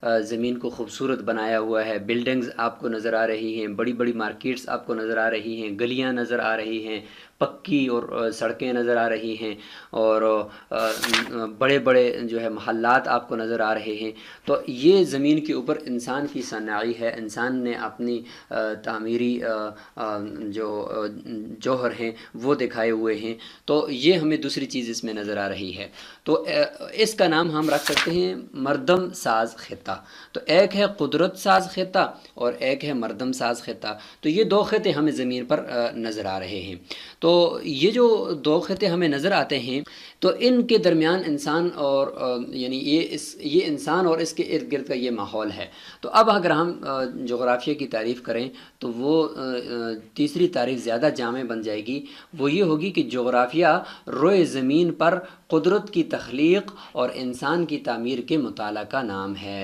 ज़मीन को खूबसूरत बनाया हुआ है। बिल्डिंग्स आपको नज़र आ रही हैं, बड़ी-बड़ी मार्केट्स आपको नज़र आ रही हैं, गलियाँ नज़र आ रही हैं, पक्की और सड़कें नज़र आ रही हैं और बड़े-बड़े जो है महल्लात आपको नज़र आ रहे हैं। तो ये ज़मीन के ऊपर इंसान की सनाई है, इंसान ने अपनी तामीरी जो जौहर हैं वो दिखाए हुए हैं। तो ये हमें दूसरी चीज़ इसमें नज़र आ रही है। तो इसका नाम हम रख सकते हैं मरदम साज खिता। तो एक है कुदरत साज खिता और एक है मरदम साज खिता। तो ये दो खिते हमें ज़मीन पर नज़र आ रहे हैं। तो ये जो दो खिते हमें नज़र आते हैं, तो इनके दरमियान इंसान और यानी ये इंसान और इसके इर्द गिर्द का ये माहौल है। तो अब अगर हम जोग्राफिया की तारीफ़ करें तो वो तीसरी तारीफ़ ज़्यादा जामे बन जाएगी। वो ये होगी कि जोग्राफिया रोए ज़मीन पर कुदरत की तख्लीक और इंसान की तामीर के मुताला का नाम है।